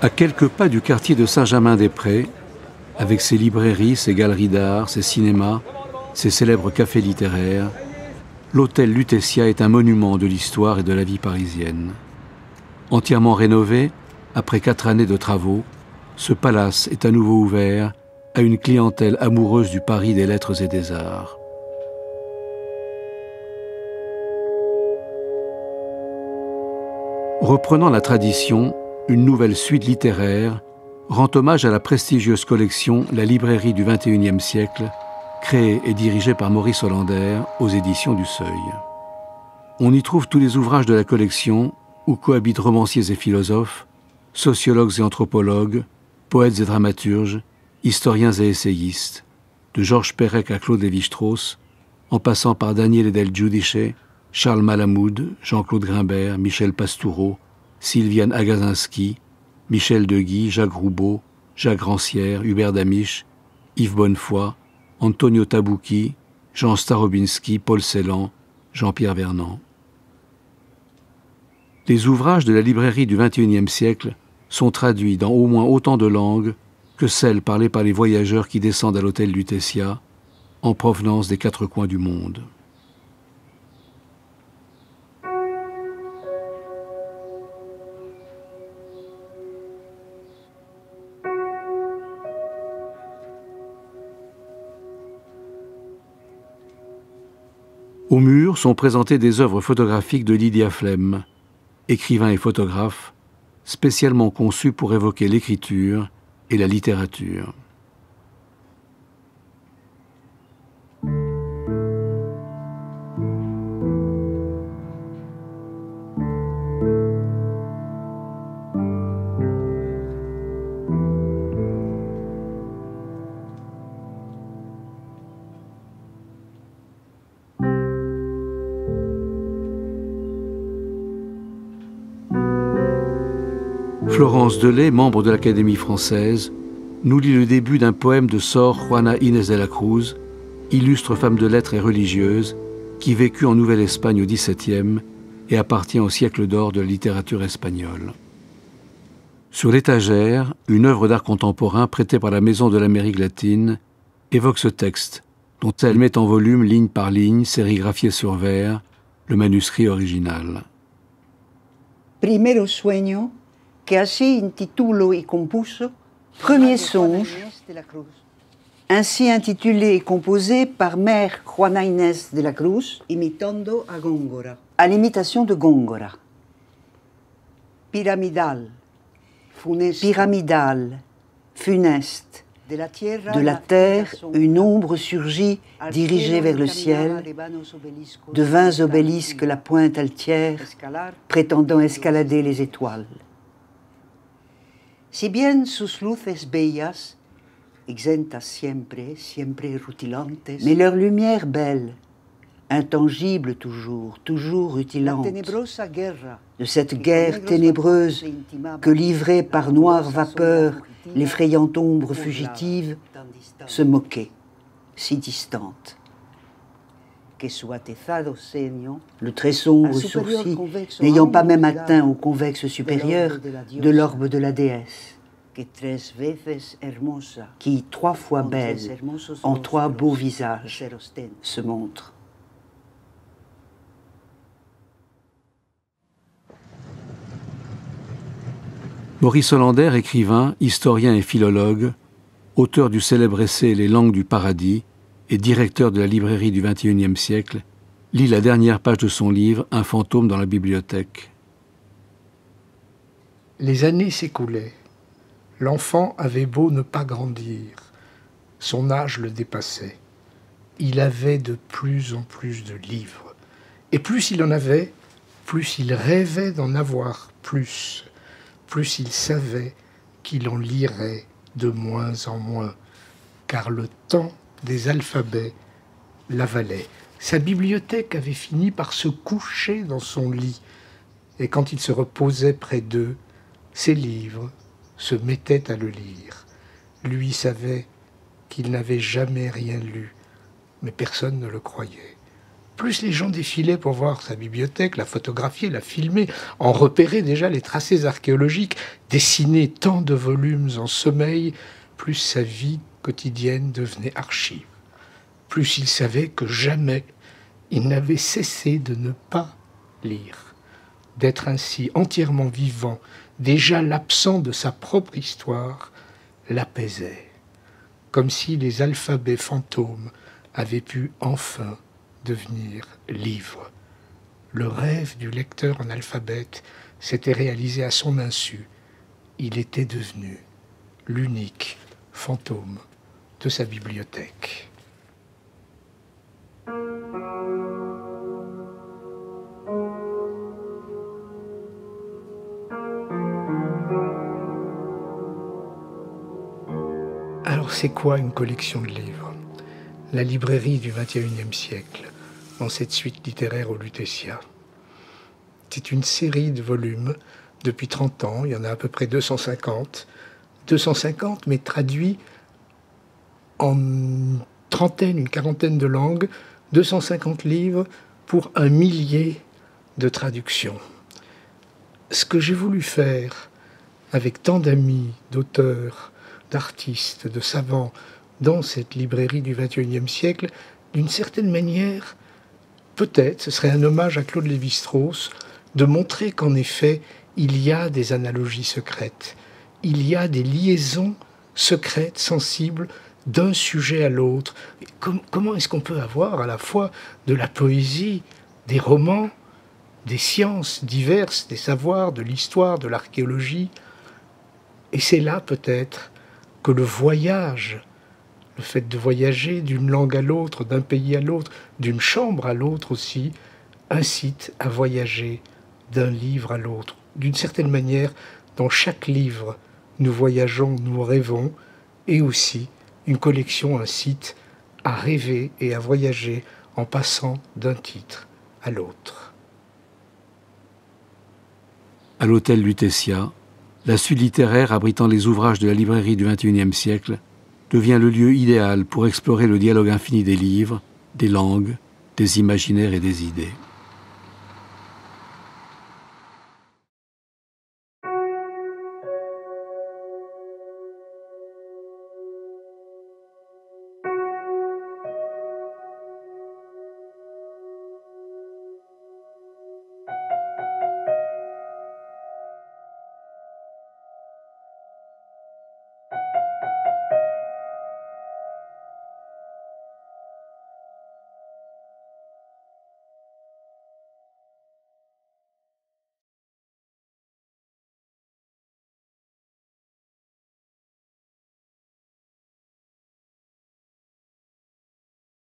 À quelques pas du quartier de Saint-Germain-des-Prés, avec ses librairies, ses galeries d'art, ses cinémas, ses célèbres cafés littéraires, l'hôtel Lutetia est un monument de l'histoire et de la vie parisienne. Entièrement rénové, après 4 années de travaux, ce palace est à nouveau ouvert à une clientèle amoureuse du Paris des lettres et des arts. Reprenant la tradition, une nouvelle suite littéraire rend hommage à la prestigieuse collection La librairie du XXIe siècle, créée et dirigée par Maurice Hollander aux éditions du Seuil. On y trouve tous les ouvrages de la collection où cohabitent romanciers et philosophes, sociologues et anthropologues, poètes et dramaturges, historiens et essayistes, de Georges Perec à Claude Lévi-Strauss, en passant par Daniele Del Giudice, Charles Malamud, Jean-Claude Grimbert, Michel Pastoureau, Sylviane Agazinski, Michel Deguy, Jacques Roubaud, Jacques Rancière, Hubert Damisch, Yves Bonnefoy, Antonio Tabucchi, Jean Starobinski, Paul Celan, Jean-Pierre Vernant. Les ouvrages de la librairie du XXIe siècle sont traduits dans au moins autant de langues que celles parlées par les voyageurs qui descendent à l'hôtel Lutetia, en provenance des 4 coins du monde. Au mur sont présentées des œuvres photographiques de Lydia Flem, écrivain et photographe, spécialement conçues pour évoquer l'écriture et la littérature. Florence Delay, membre de l'Académie française, nous lit le début d'un poème de Sor Juana Inés de la Cruz, illustre femme de lettres et religieuse, qui vécut en Nouvelle-Espagne au XVIIe et appartient au siècle d'or de la littérature espagnole. Sur l'étagère, une œuvre d'art contemporain prêtée par la Maison de l'Amérique latine évoque ce texte, dont elle met en volume, ligne par ligne, sérigraphié sur verre, le manuscrit original. Primero sueño, que así intitulo y compuso, Premier songe, ainsi intitulé et composé par Mère Juana Inés de la Cruz, imitando a Góngora, à l'imitation de Góngora. Pyramidal, funeste, de la terre, une ombre surgit, dirigée vers le ciel, de 20 obélisques la pointe altière, prétendant escalader les étoiles. Si bien sus luces bellas, exentas siempre, siempre rutilantes, mais leur lumière belle, intangible toujours, toujours rutilante, de cette guerre ténébreuse que, livrée par noire vapeur, l'effrayante ombre fugitive, se moquait, si distante. Le très sombre sourcil n'ayant pas même atteint au convexe supérieur de l'orbe de la déesse, qui 3 fois belle, en 3 beaux visages, se montre. Maurice Hollander, écrivain, historien et philologue, auteur du célèbre essai Les langues du paradis et directeur de la librairie du XXIe siècle, lit la dernière page de son livre « Un fantôme dans la bibliothèque ». Les années s'écoulaient. L'enfant avait beau ne pas grandir. Son âge le dépassait. Il avait de plus en plus de livres. Et plus il en avait, plus il rêvait d'en avoir plus. Plus il savait qu'il en lirait de moins en moins. Car le temps des alphabets l'avalait. Sa bibliothèque avait fini par se coucher dans son lit. Et quand il se reposait près d'eux, ses livres se mettaient à le lire. Lui savait qu'il n'avait jamais rien lu, mais personne ne le croyait. Plus les gens défilaient pour voir sa bibliothèque, la photographier, la filmer, en repérer déjà les tracés archéologiques, dessiner tant de volumes en sommeil, plus sa vie quotidienne devenait archive. Plus il savait que jamais il n'avait cessé de ne pas lire, d'être ainsi entièrement vivant, déjà l'absent de sa propre histoire, l'apaisait, comme si les alphabets fantômes avaient pu enfin devenir livres. Le rêve du lecteur en alphabète s'était réalisé à son insu. Il était devenu l'unique fantôme de sa bibliothèque. Alors c'est quoi une collection de livres? La librairie du XXIe siècle, dans cette suite littéraire au Lutetia. C'est une série de volumes depuis 30 ans, il y en a à peu près 250. 250, mais traduits en une quarantaine de langues, 250 livres pour 1 millier de traductions. Ce que j'ai voulu faire avec tant d'amis, d'auteurs, d'artistes, de savants, dans cette librairie du XXIe siècle, d'une certaine manière, peut-être, ce serait un hommage à Claude Lévi-Strauss, de montrer qu'en effet, il y a des analogies secrètes, il y a des liaisons secrètes, sensibles, d'un sujet à l'autre. Comment est-ce qu'on peut avoir à la fois de la poésie, des romans, des sciences diverses, des savoirs, de l'histoire, de l'archéologie? Et c'est là peut-être que le voyage, le fait de voyager d'une langue à l'autre, d'un pays à l'autre, d'une chambre à l'autre aussi, incite à voyager d'un livre à l'autre. D'une certaine manière, dans chaque livre, nous voyageons, nous rêvons, et aussi une collection incite à rêver et à voyager en passant d'un titre à l'autre. À l'hôtel Lutetia, la suite littéraire abritant les ouvrages de la librairie du XXIe siècle devient le lieu idéal pour explorer le dialogue infini des livres, des langues, des imaginaires et des idées.